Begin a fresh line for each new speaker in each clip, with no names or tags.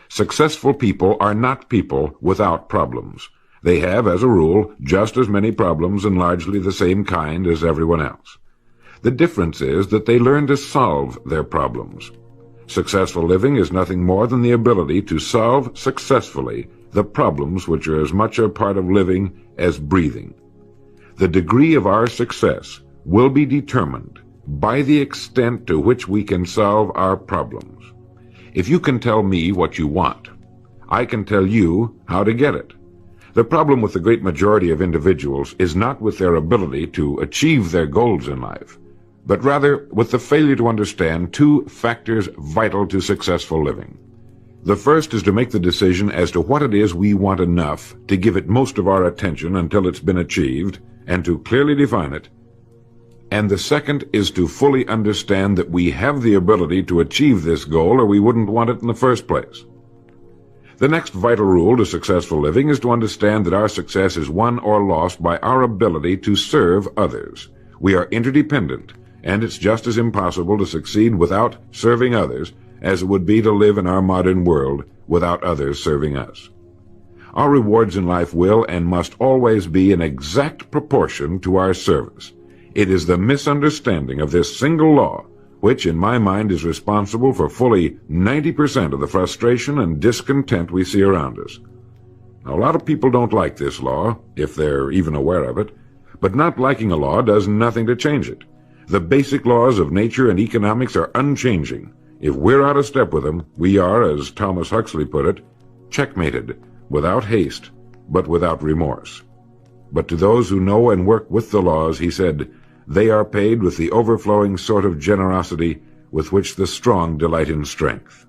Successful people are not people without problems. They have, as a rule, just as many problems and largely the same kind as everyone else. The difference is that they learn to solve their problems. Successful living is nothing more than the ability to solve successfully the problems which are as much a part of living as breathing. The degree of our success will be determined by the extent to which we can solve our problems. If you can tell me what you want, I can tell you how to get it. The problem with the great majority of individuals is not with their ability to achieve their goals in life, but rather with the failure to understand two factors vital to successful living. The first is to make the decision as to what it is we want enough to give it most of our attention until it's been achieved, and to clearly define it. And the second is to fully understand that we have the ability to achieve this goal, or we wouldn't want it in the first place. The next vital rule to successful living is to understand that our success is won or lost by our ability to serve others. We are interdependent, and it's just as impossible to succeed without serving others as it would be to live in our modern world without others serving us. Our rewards in life will and must always be in exact proportion to our service. It is the misunderstanding of this single law which, in my mind, is responsible for fully 90% of the frustration and discontent we see around us. Now, a lot of people don't like this law, if they're even aware of it, but not liking a law does nothing to change it. The basic laws of nature and economics are unchanging. If we're out of step with them, we are, as Thomas Huxley put it, checkmated, without haste, but without remorse. But to those who know and work with the laws, he said, they are paid with the overflowing sort of generosity with which the strong delight in strength.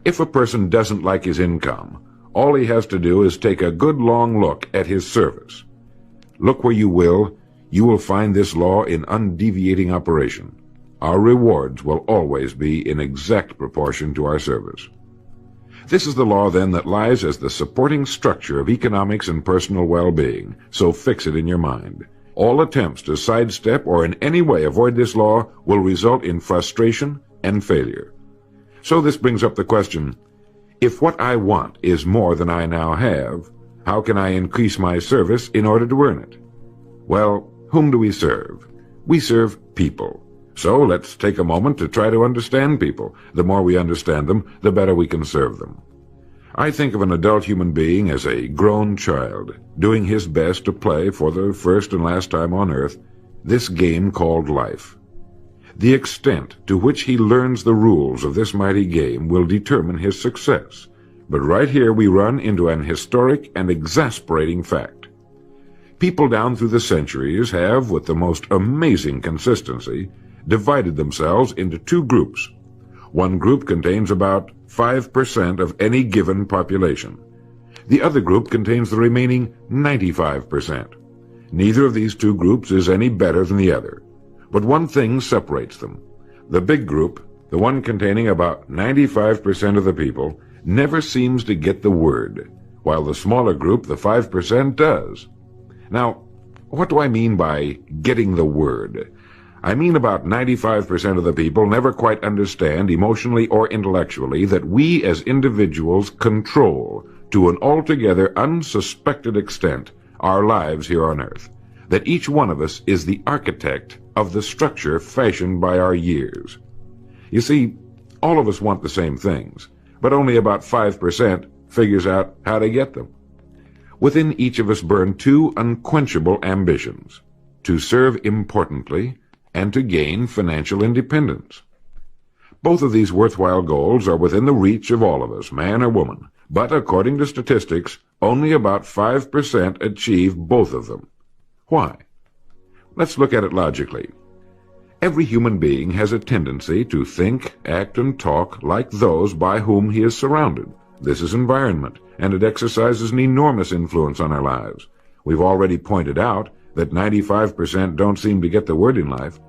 If a person doesn't like his income, all he has to do is take a good long look at his service. Look where you will find this law in undeviating operation. Our rewards will always be in exact proportion to our service. This is the law, then, that lies as the supporting structure of economics and personal well-being, so fix it in your mind. All attempts to sidestep or in any way avoid this law will result in frustration and failure. So this brings up the question, if what I want is more than I now have, how can I increase my service in order to earn it? Well, whom do we serve? We serve people. So let's take a moment to try to understand people. The more we understand them, the better we can serve them. I think of an adult human being as a grown child, doing his best to play for the first and last time on earth this game called life. The extent to which he learns the rules of this mighty game will determine his success. But right here we run into an historic and exasperating fact. People down through the centuries have, with the most amazing consistency, divided themselves into two groups. One group contains about 5% of any given population. The other group contains the remaining 95%. Neither of these two groups is any better than the other. But one thing separates them. The big group, the one containing about 95% of the people, never seems to get the word, while the smaller group, the 5%, does. Now, what do I mean by getting the word? I mean about 95% of the people never quite understand, emotionally or intellectually, that we as individuals control, to an altogether unsuspected extent, our lives here on earth. That each one of us is the architect of the structure fashioned by our years. You see, all of us want the same things, but only about 5% figures out how to get them. Within each of us burn two unquenchable ambitions: to serve importantly and to gain financial independence. Both of these worthwhile goals are within the reach of all of us, man or woman, but according to statistics, only about 5% achieve both of them. Why? Let's look at it logically. Every human being has a tendency to think, act, and talk like those by whom he is surrounded. This is environment, and it exercises an enormous influence on our lives. We've already pointed out that 95% don't seem to get the word in life.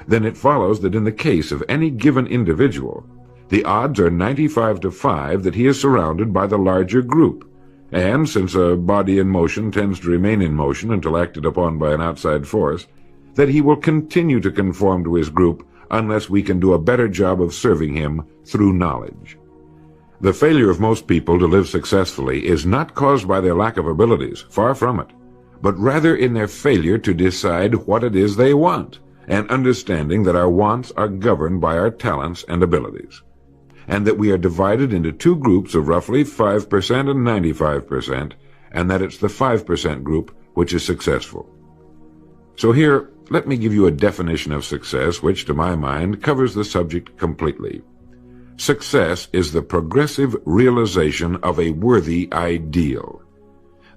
Then it follows that in the case of any given individual, the odds are 95 to 5 that he is surrounded by the larger group. And since a body in motion tends to remain in motion until acted upon by an outside force, that he will continue to conform to his group unless we can do a better job of serving him through knowledge. The failure of most people to live successfully is not caused by their lack of abilities, far from it, but rather in their failure to decide what it is they want, and understanding that our wants are governed by our talents and abilities, and that we are divided into two groups of roughly 5% and 95%, and that it's the 5% group which is successful. So here, let me give you a definition of success which, to my mind, covers the subject completely. Success is the progressive realization of a worthy ideal.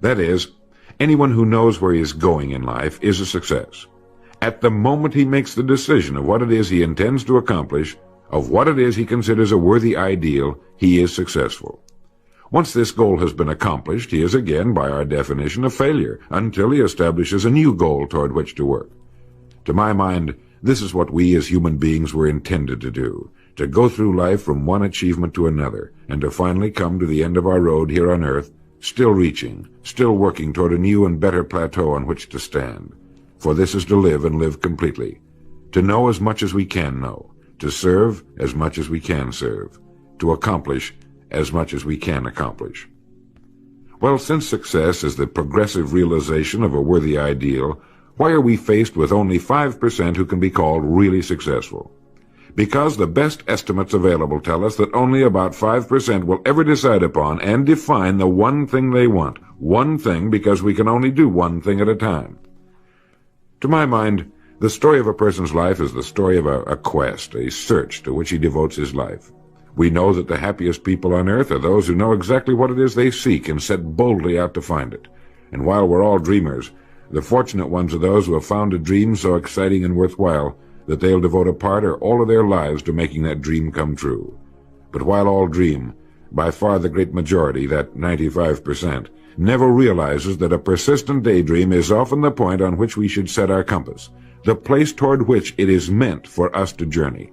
That is, anyone who knows where he is going in life is a success. At the moment he makes the decision of what it is he intends to accomplish, of what it is he considers a worthy ideal, he is successful. Once this goal has been accomplished, he is again, by our definition, a failure, until he establishes a new goal toward which to work. To my mind, this is what we as human beings were intended to do, to go through life from one achievement to another, and to finally come to the end of our road here on earth, still reaching, still working toward a new and better plateau on which to stand. For this is to live and live completely, to know as much as we can know, to serve as much as we can serve, to accomplish as much as we can accomplish. Well, since success is the progressive realization of a worthy ideal, why are we faced with only 5% who can be called really successful? Because the best estimates available tell us that only about 5% will ever decide upon and define the one thing they want. One thing, because we can only do one thing at a time. To my mind, the story of a person's life is the story of a quest, a search to which he devotes his life. We know that the happiest people on earth are those who know exactly what it is they seek and set boldly out to find it. And while we're all dreamers, the fortunate ones are those who have found a dream so exciting and worthwhile that they'll devote a part or all of their lives to making that dream come true. But while all dream, by far the great majority, that 95%, never realizes that a persistent daydream is often the point on which we should set our compass, the place toward which it is meant for us to journey.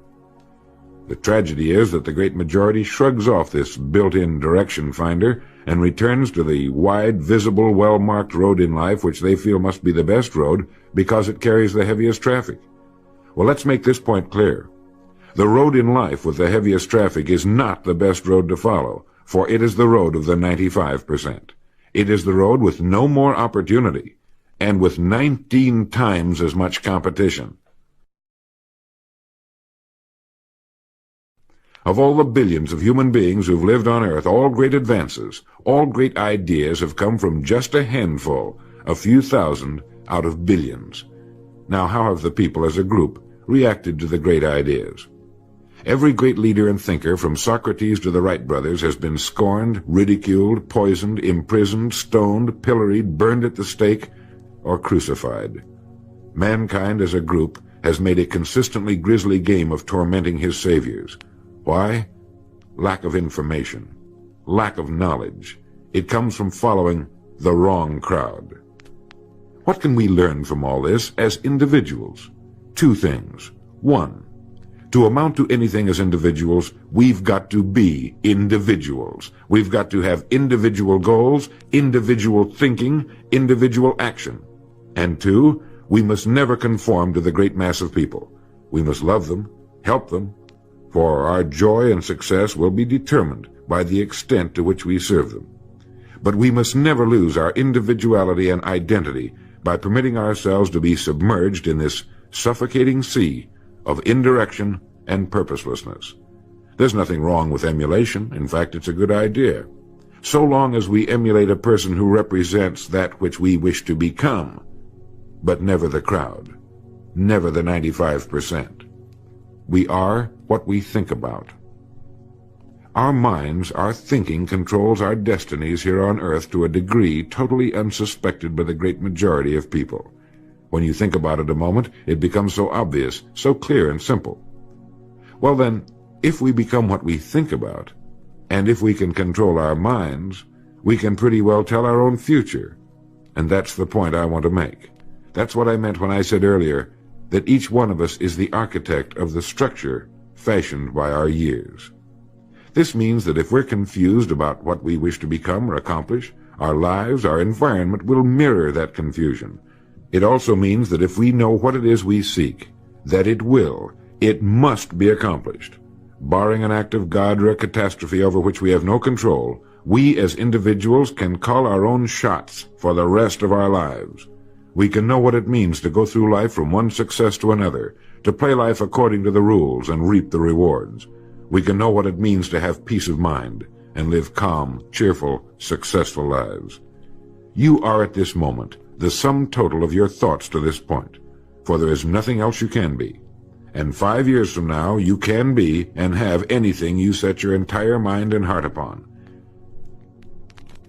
The tragedy is that the great majority shrugs off this built-in direction finder and returns to the wide, visible, well-marked road in life which they feel must be the best road because it carries the heaviest traffic. Well, let's make this point clear. The road in life with the heaviest traffic is not the best road to follow, for it is the road of the 95%. It is the road with no more opportunity, and with 19 times as much competition. Of all the billions of human beings who've lived on Earth, all great advances, all great ideas have come from just a handful, a few thousand out of billions. Now, how have the people as a group reacted to the great ideas? Every great leader and thinker, from Socrates to the Wright brothers, has been scorned, ridiculed, poisoned, imprisoned, stoned, pilloried, burned at the stake, or crucified. Mankind as a group has made a consistently grisly game of tormenting his saviors. Why? Lack of information, lack of knowledge. It comes from following the wrong crowd. What can we learn from all this as individuals? Two things. One, to amount to anything as individuals, we've got to be individuals. We've got to have individual goals, individual thinking, individual action. And two, we must never conform to the great mass of people. We must love them, help them, for our joy and success will be determined by the extent to which we serve them. But we must never lose our individuality and identity by permitting ourselves to be submerged in this suffocating sea of indirection and purposelessness. There's nothing wrong with emulation. In fact, it's a good idea, so long as we emulate a person who represents that which we wish to become, but never the crowd, never the 95%. We are what we think about. Our minds, our thinking, controls our destinies here on earth to a degree totally unsuspected by the great majority of people. When you think about it a moment, it becomes so obvious, so clear and simple. Well then, if we become what we think about, and if we can control our minds, we can pretty well tell our own future. And that's the point I want to make. That's what I meant when I said earlier that each one of us is the architect of the structure fashioned by our years. This means that if we're confused about what we wish to become or accomplish, our lives, our environment will mirror that confusion. It also means that if we know what it is we seek, that it must be accomplished. barring an act of God or a catastrophe over which we have no control, we as individuals can call our own shots for the rest of our lives. We can know what it means to go through life from one success to another, to play life according to the rules and reap the rewards. We can know what it means to have peace of mind and live calm, cheerful, successful lives. You are at this moment the sum total of your thoughts to this point, for there is nothing else you can be. And 5 years from now, you can be and have anything you set your entire mind and heart upon.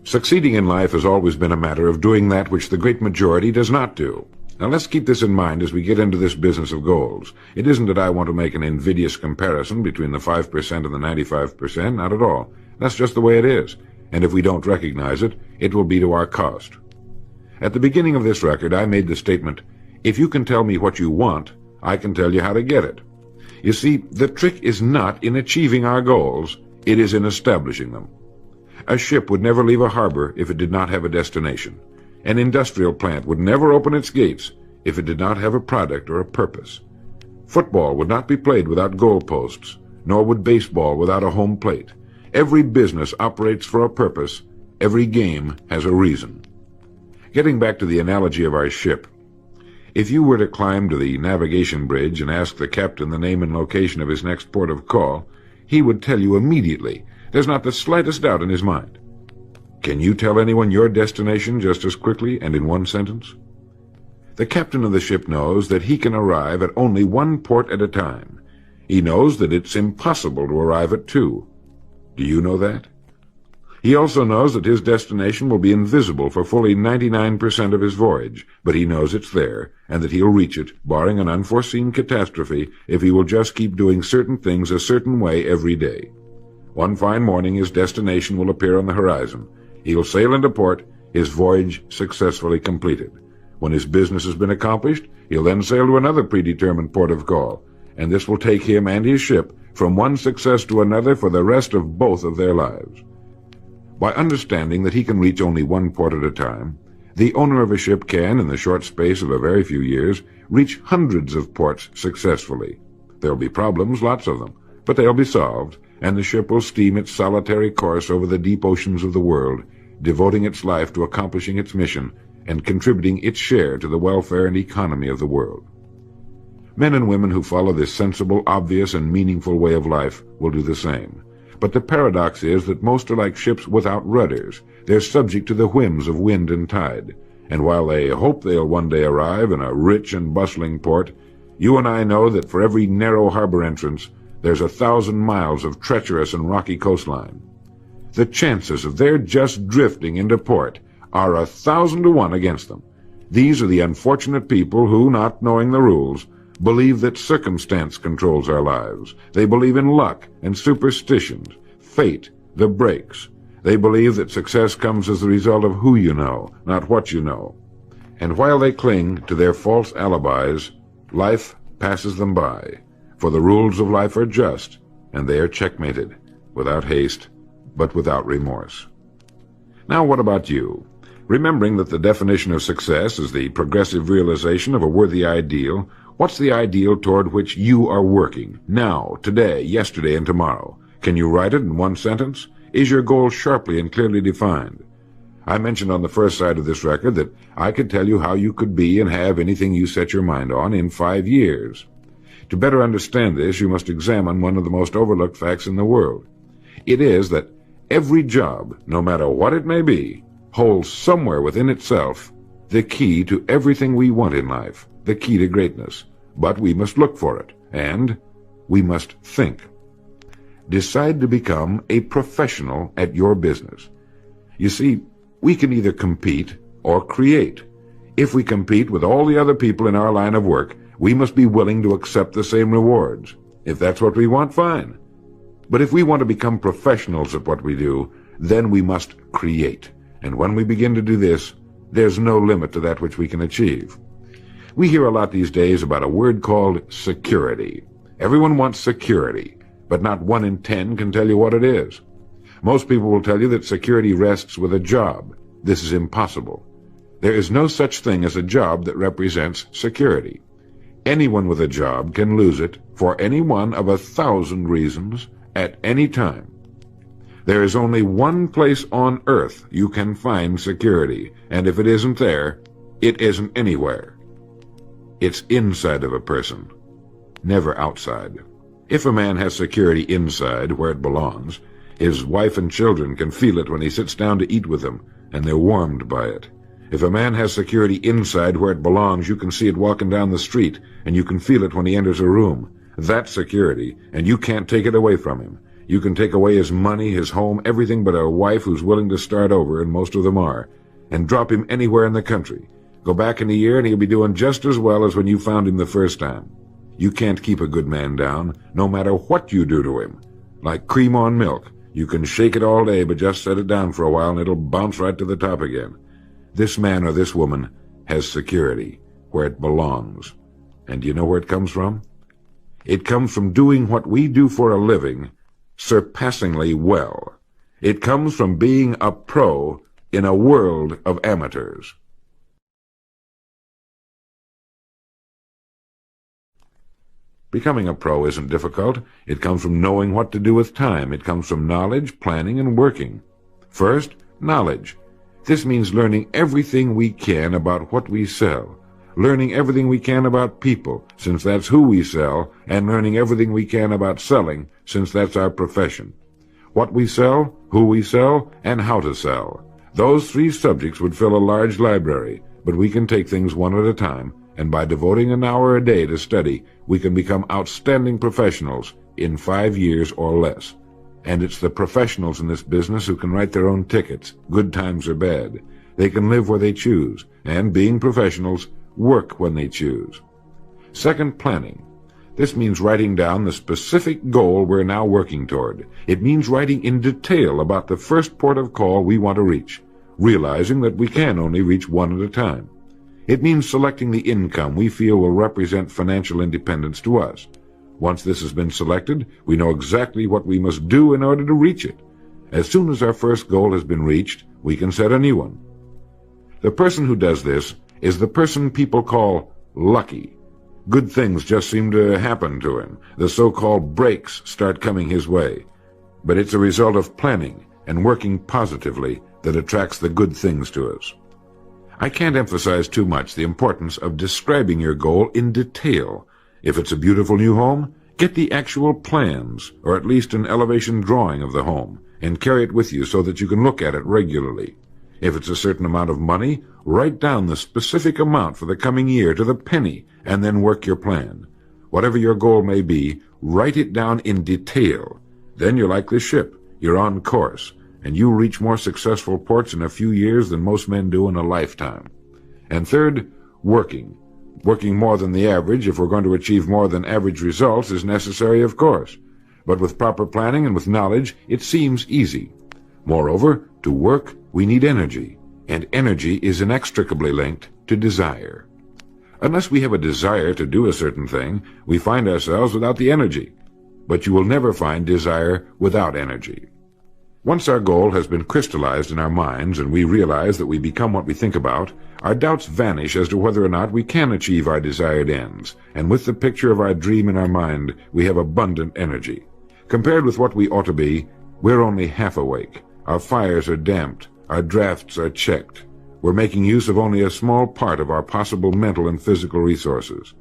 Succeeding in life has always been a matter of doing that which the great majority does not do. Now let's keep this in mind as we get into this business of goals. It isn't that I want to make an invidious comparison between the 5% and the 95%, not at all. That's just the way it is. And if we don't recognize it, it will be to our cost. At the beginning of this record, I made the statement, if you can tell me what you want, I can tell you how to get it. You see, the trick is not in achieving our goals, it is in establishing them. A ship would never leave a harbor if it did not have a destination. An industrial plant would never open its gates if it did not have a product or a purpose. Football would not be played without goalposts, nor would baseball without a home plate. Every business operates for a purpose. Every game has a reason. Getting back to the analogy of our ship, if you were to climb to the navigation bridge and ask the captain the name and location of his next port of call, he would tell you immediately. There's not the slightest doubt in his mind. Can you tell anyone your destination just as quickly and in one sentence? The captain of the ship knows that he can arrive at only one port at a time. He knows that it's impossible to arrive at two. Do you know that? He also knows that his destination will be invisible for fully 99% of his voyage, but he knows it's there, and that he'll reach it, barring an unforeseen catastrophe, if he will just keep doing certain things a certain way every day. One fine morning his destination will appear on the horizon. He'll sail into port, his voyage successfully completed. When his business has been accomplished, he'll then sail to another predetermined port of call, and this will take him and his ship from one success to another for the rest of both of their lives. By understanding that he can reach only one port at a time, the owner of a ship can, in the short space of a very few years, reach hundreds of ports successfully. There'll be problems, lots of them, but they'll be solved, and the ship will steam its solitary course over the deep oceans of the world, devoting its life to accomplishing its mission and contributing its share to the welfare and economy of the world. Men and women who follow this sensible, obvious, and meaningful way of life will do the same. But the paradox is that most are like ships without rudders. They're subject to the whims of wind and tide. And while they hope they'll one day arrive in a rich and bustling port, you and I know that for every narrow harbor entrance, there's 1,000 miles of treacherous and rocky coastline. The chances of their just drifting into port are 1,000 to 1 against them. These are the unfortunate people who, not knowing the rules, believe that circumstance controls our lives. They believe in luck and superstitions, fate, the breaks. They believe that success comes as the result of who you know, not what you know. And while they cling to their false alibis, life passes them by. For the rules of life are just, and they are checkmated, without haste, but without remorse. Now what about you? Remembering that the definition of success is the progressive realization of a worthy ideal, what's the ideal toward which you are working, now, today, yesterday, and tomorrow? Can you write it in one sentence? Is your goal sharply and clearly defined? I mentioned on the first side of this record that I could tell you how you could be and have anything you set your mind on in 5 years. To better understand this, you must examine one of the most overlooked facts in the world. It is that every job, no matter what it may be, holds somewhere within itself the key to everything we want in life, the key to greatness. But we must look for it, and we must think. Decide to become a professional at your business. You see, we can either compete or create. If we compete with all the other people in our line of work, we must be willing to accept the same rewards. If that's what we want, fine. But if we want to become professionals at what we do, then we must create. And when we begin to do this, there's no limit to that which we can achieve. We hear a lot these days about a word called security. Everyone wants security, but not 1 in 10 can tell you what it is. Most people will tell you that security rests with a job. This is impossible. There is no such thing as a job that represents security. Anyone with a job can lose it for any one of 1,000 reasons at any time. There is only one place on earth you can find security, and if it isn't there, it isn't anywhere. It's inside of a person, never outside. If a man has security inside, where it belongs, his wife and children can feel it when he sits down to eat with them, and they're warmed by it. If a man has security inside where it belongs, you can see it walking down the street, and you can feel it when he enters a room. That's security, and you can't take it away from him. You can take away his money, his home, everything but a wife who's willing to start over, and most of them are, and drop him anywhere in the country. Go back in a year, and he'll be doing just as well as when you found him the first time. You can't keep a good man down, no matter what you do to him. Like cream on milk. You can shake it all day, but just set it down for a while, and it'll bounce right to the top again. This man or this woman has security, where it belongs. And do you know where it comes from? It comes from doing what we do for a living surpassingly well. It comes from being a pro in a world of amateurs. Becoming a pro isn't difficult. It comes from knowing what to do with time. It comes from knowledge, planning, and working. First, knowledge. This means learning everything we can about what we sell, learning everything we can about people, since that's who we sell, and learning everything we can about selling, since that's our profession. What we sell, who we sell, and how to sell. Those three subjects would fill a large library, but we can take things one at a time, and by devoting an hour a day to study, we can become outstanding professionals in 5 years or less. And it's the professionals in this business who can write their own tickets, good times or bad. They can live where they choose, and being professionals, work when they choose. Second, planning. This means writing down the specific goal we're now working toward. It means writing in detail about the first port of call we want to reach, realizing that we can only reach one at a time. It means selecting the income we feel will represent financial independence to us. Once this has been selected, we know exactly what we must do in order to reach it. As soon as our first goal has been reached, we can set a new one. The person who does this is the person people call lucky. Good things just seem to happen to him. The so-called breaks start coming his way. But it's a result of planning and working positively that attracts the good things to us. I can't emphasize too much the importance of describing your goal in detail. If it's a beautiful new home, get the actual plans, or at least an elevation drawing of the home, and carry it with you so that you can look at it regularly. If it's a certain amount of money, write down the specific amount for the coming year to the penny, and then work your plan. Whatever your goal may be, write it down in detail. Then you're like this ship. You're on course, and you'll reach more successful ports in a few years than most men do in a lifetime. And third, working. Working more than the average, if we're going to achieve more than average results, is necessary, of course. But with proper planning and with knowledge, it seems easy. Moreover, to work, we need energy, and energy is inextricably linked to desire. Unless we have a desire to do a certain thing, we find ourselves without the energy. But you will never find desire without energy. Once our goal has been crystallized in our minds and we realize that we become what we think about, our doubts vanish as to whether or not we can achieve our desired ends, and with the picture of our dream in our mind, we have abundant energy. Compared with what we ought to be, we're only half awake. Our fires are damped, our drafts are checked. We're making use of only a small part of our possible mental and physical resources.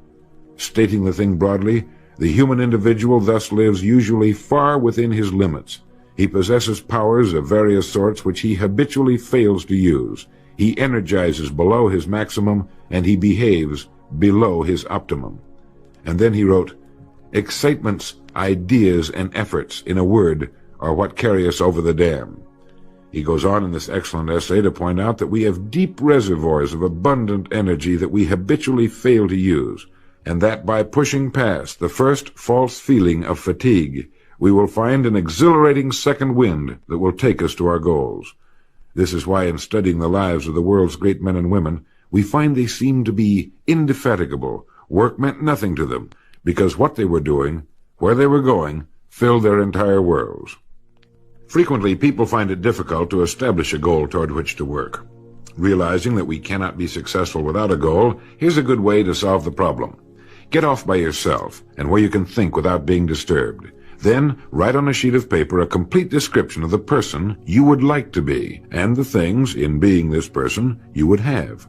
Stating the thing broadly, the human individual thus lives usually far within his limits. He possesses powers of various sorts which he habitually fails to use. He energizes below his maximum, and he behaves below his optimum. And then he wrote, "Excitements, ideas, and efforts, in a word, are what carry us over the dam." He goes on in this excellent essay to point out that we have deep reservoirs of abundant energy that we habitually fail to use, and that by pushing past the first false feeling of fatigue, we will find an exhilarating second wind that will take us to our goals. This is why in studying the lives of the world's great men and women, we find they seem to be indefatigable. Work meant nothing to them, because what they were doing, where they were going, filled their entire worlds. Frequently, people find it difficult to establish a goal toward which to work. Realizing that we cannot be successful without a goal, here's a good way to solve the problem. Get off by yourself and where you can think without being disturbed. Then write on a sheet of paper a complete description of the person you would like to be and the things, in being this person, you would have.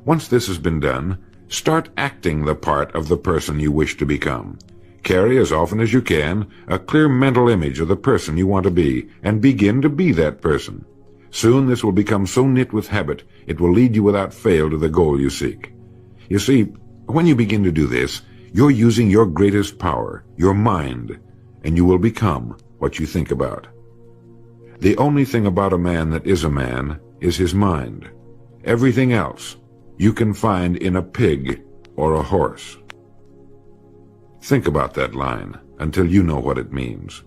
Once this has been done, start acting the part of the person you wish to become. Carry as often as you can a clear mental image of the person you want to be and begin to be that person. Soon this will become so knit with habit it will lead you without fail to the goal you seek. You see, when you begin to do this, you're using your greatest power, your mind, and you will become what you think about. The only thing about a man that is a man is his mind. Everything else you can find in a pig or a horse. Think about that line until you know what it means.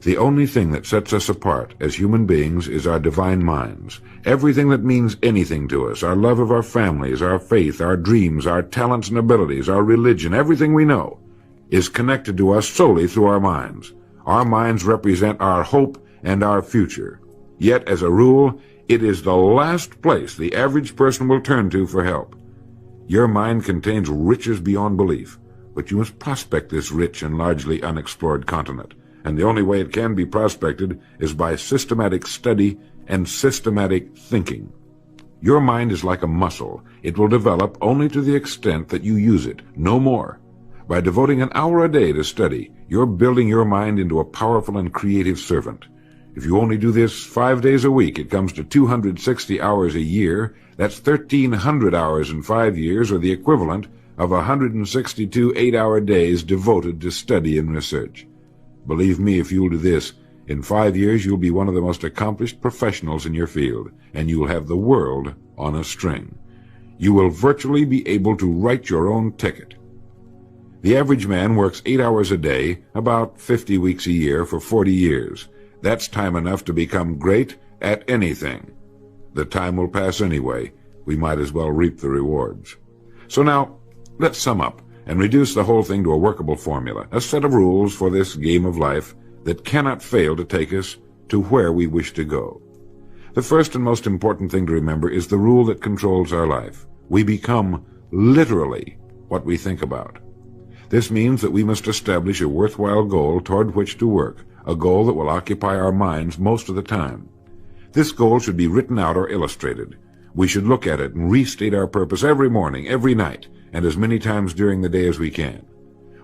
The only thing that sets us apart as human beings is our divine minds. Everything that means anything to us, our love of our families, our faith, our dreams, our talents and abilities, our religion, everything we know, is connected to us solely through our minds. Our minds represent our hope and our future. Yet, as a rule, it is the last place the average person will turn to for help. Your mind contains riches beyond belief, but you must prospect this rich and largely unexplored continent, and the only way it can be prospected is by systematic study and systematic thinking. Your mind is like a muscle. It will develop only to the extent that you use it, no more. By devoting an hour a day to study, you're building your mind into a powerful and creative servant. If you only do this 5 days a week, it comes to 260 hours a year. That's 1,300 hours in 5 years, or the equivalent of 162 8-hour days devoted to study and research. Believe me, if you'll do this, in 5 years you'll be one of the most accomplished professionals in your field, and you'll have the world on a string. You will virtually be able to write your own ticket. The average man works 8 hours a day, about 50 weeks a year, for 40 years. That's time enough to become great at anything. The time will pass anyway. We might as well reap the rewards. So now, let's sum up and reduce the whole thing to a workable formula, a set of rules for this game of life that cannot fail to take us to where we wish to go. The first and most important thing to remember is the rule that controls our life. We become literally what we think about. This means that we must establish a worthwhile goal toward which to work, a goal that will occupy our minds most of the time. This goal should be written out or illustrated. We should look at it and restate our purpose every morning, every night, and as many times during the day as we can.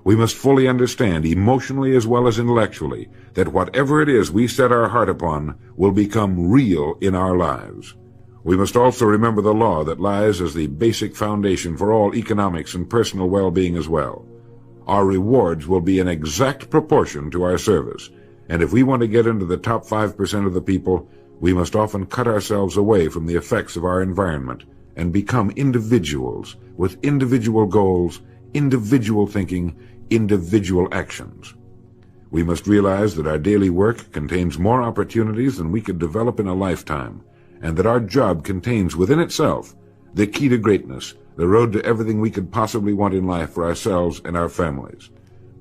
We must fully understand, emotionally as well as intellectually, that whatever it is we set our heart upon will become real in our lives. We must also remember the law that lies as the basic foundation for all economics and personal well-being as well. Our rewards will be in exact proportion to our service, and if we want to get into the top 5% of the people, we must often cut ourselves away from the effects of our environment and become individuals with individual goals, individual thinking, individual actions. We must realize that our daily work contains more opportunities than we could develop in a lifetime, and that our job contains within itself the key to greatness, the road to everything we could possibly want in life for ourselves and our families.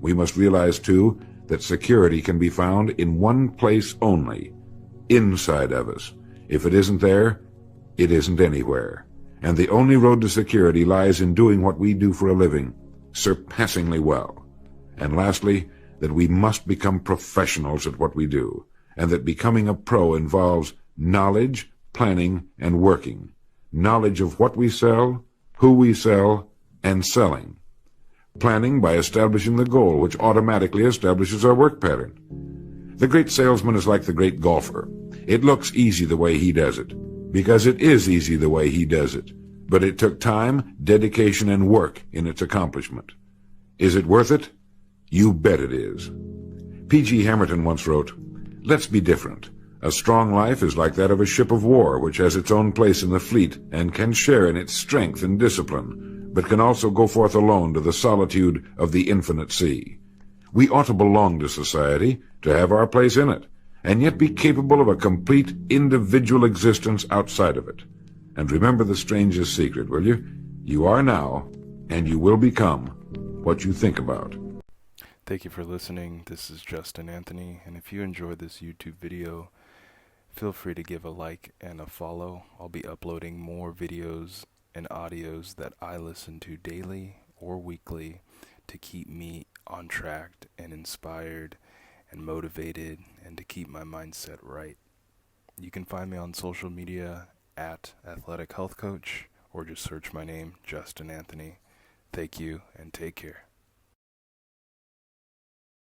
We must realize, too, that security can be found in one place only, inside of us. If it isn't there, it isn't anywhere. And the only road to security lies in doing what we do for a living surpassingly well. And lastly, that we must become professionals at what we do, and that becoming a pro involves knowledge, planning, and working. Knowledge of what we sell, who we sell, and selling. Planning by establishing the goal, which automatically establishes our work pattern. The great salesman is like the great golfer. It looks easy the way he does it, because it is easy the way he does it. But it took time, dedication, and work in its accomplishment. Is it worth it? You bet it is. P.G. Hamilton once wrote, "Let's be different. A strong life is like that of a ship of war, which has its own place in the fleet and can share in its strength and discipline, but can also go forth alone to the solitude of the infinite sea. We ought to belong to society, to have our place in it, and yet be capable of a complete individual existence outside of it. And remember the strangest secret, will you? You are now, and you will become, what you think about."
Thank you for listening. This is Justin Anthony, and if you enjoyed this YouTube video, feel free to give a like and a follow. I'll be uploading more videos and audios that I listen to daily or weekly to keep me on track and inspired and motivated and to keep my mindset right. You can find me on social media at Athletic Health Coach or just search my name, Justin Anthony. Thank you and take care.